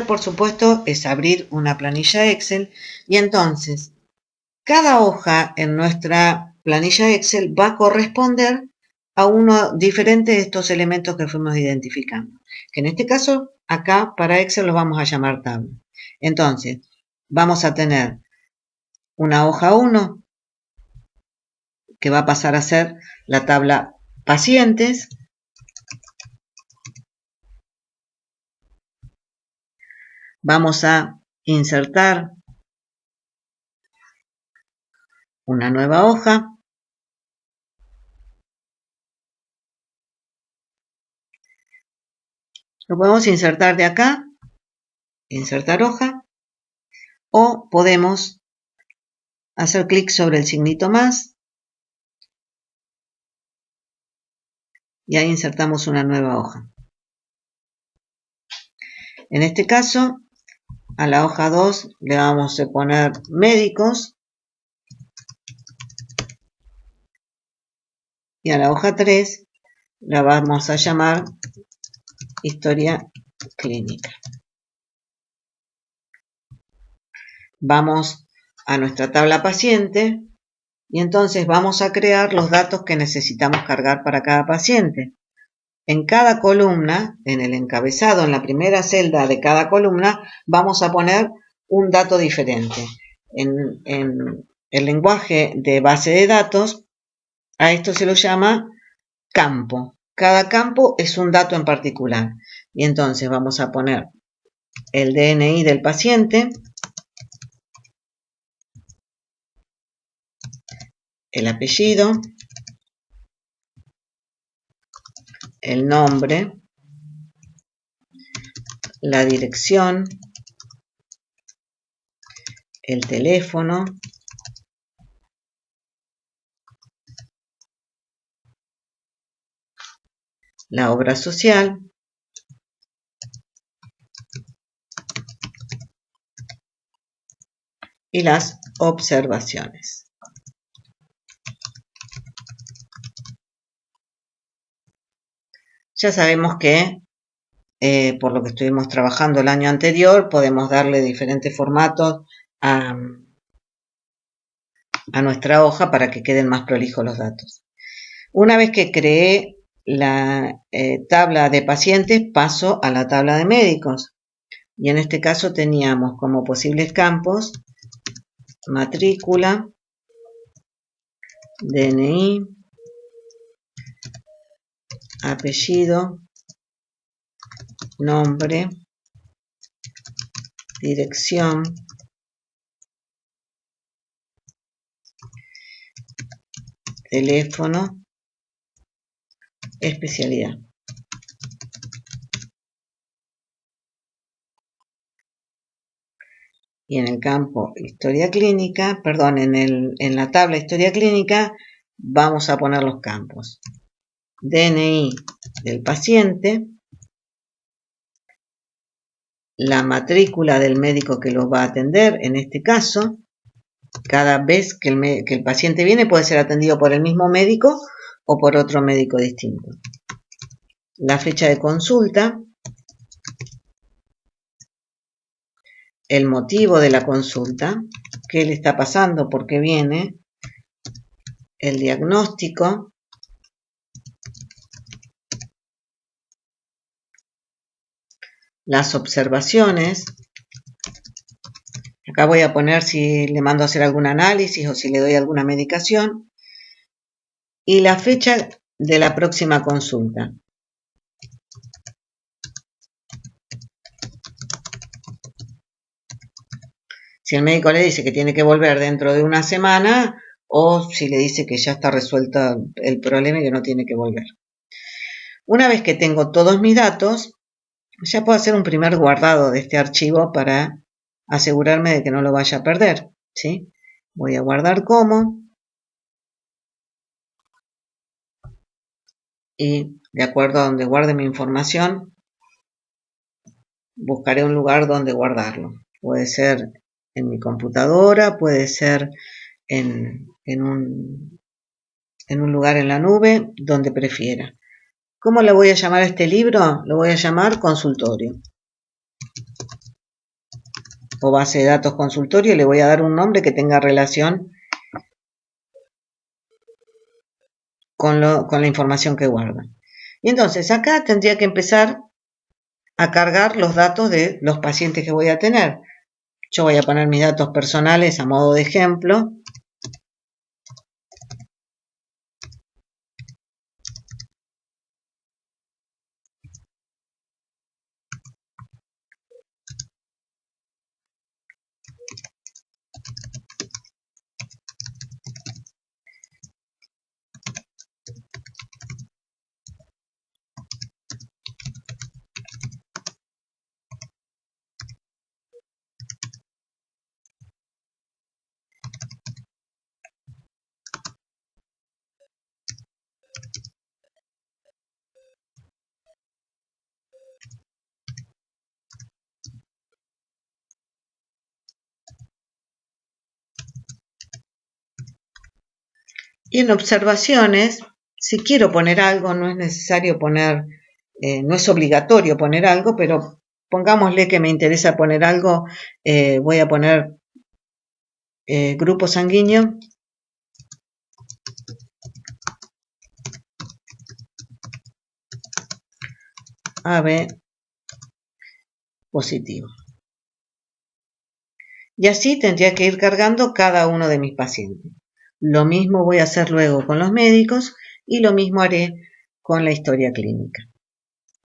por supuesto, es abrir una planilla Excel y entonces cada hoja en nuestra planilla Excel va a corresponder a uno diferente de estos elementos que fuimos identificando. Que en este caso, acá para Excel los vamos a llamar tabla. Entonces, vamos a tener una hoja 1 que va a pasar a ser la tabla pacientes. Vamos a insertar una nueva hoja. Lo podemos insertar de acá, insertar hoja, o podemos hacer clic sobre el signito más y ahí insertamos una nueva hoja. En este caso, a la hoja 2 le vamos a poner médicos y a la hoja 3 la vamos a llamar historia clínica. Vamos a nuestra tabla paciente y entonces vamos a crear los datos que necesitamos cargar para cada paciente. En cada columna, en el encabezado, en la primera celda de cada columna, vamos a poner un dato diferente. En el lenguaje de base de datos, a esto se lo llama campo. Cada campo es un dato en particular. Y entonces vamos a poner el DNI del paciente, el apellido, el nombre, la dirección, el teléfono, la obra social, y las observaciones. Ya sabemos que, por lo que estuvimos trabajando el año anterior, podemos darle diferentes formatos a nuestra hoja para que queden más prolijos los datos. Una vez que creé la tabla de pacientes, paso a la tabla de médicos. Y en este caso teníamos como posibles campos matrícula, DNI, apellido, nombre, dirección, teléfono, especialidad. Y en el campo historia clínica, perdón, en la tabla historia clínica vamos a poner los campos. DNI del paciente, la matrícula del médico que lo va a atender, en este caso, cada vez que el paciente viene puede ser atendido por el mismo médico o por otro médico distinto. La fecha de consulta, el motivo de la consulta, qué le está pasando, por qué viene, el diagnóstico, las observaciones. Acá voy a poner si le mando a hacer algún análisis o si le doy alguna medicación. Y la fecha de la próxima consulta. Si el médico le dice que tiene que volver dentro de una semana o si le dice que ya está resuelto el problema y que no tiene que volver. Una vez que tengo todos mis datos, ya puedo hacer un primer guardado de este archivo para asegurarme de que no lo vaya a perder, ¿sí? Voy a guardar como y de acuerdo a donde guarde mi información, buscaré un lugar donde guardarlo. Puede ser en mi computadora, puede ser en un lugar en la nube, donde prefiera. ¿Cómo le voy a llamar a este libro? Lo voy a llamar consultorio. o base de datos consultorio, le voy a dar un nombre que tenga relación con la información que guardan. Y entonces acá tendría que empezar a cargar los datos de los pacientes que voy a tener. Yo voy a poner mis datos personales a modo de ejemplo. Y en observaciones, si quiero poner algo, no es necesario poner, no es obligatorio poner algo, pero pongámosle que me interesa poner algo, voy a poner grupo sanguíneo. AB positivo. Y así tendría que ir cargando cada uno de mis pacientes. Lo mismo voy a hacer luego con los médicos y lo mismo haré con la historia clínica.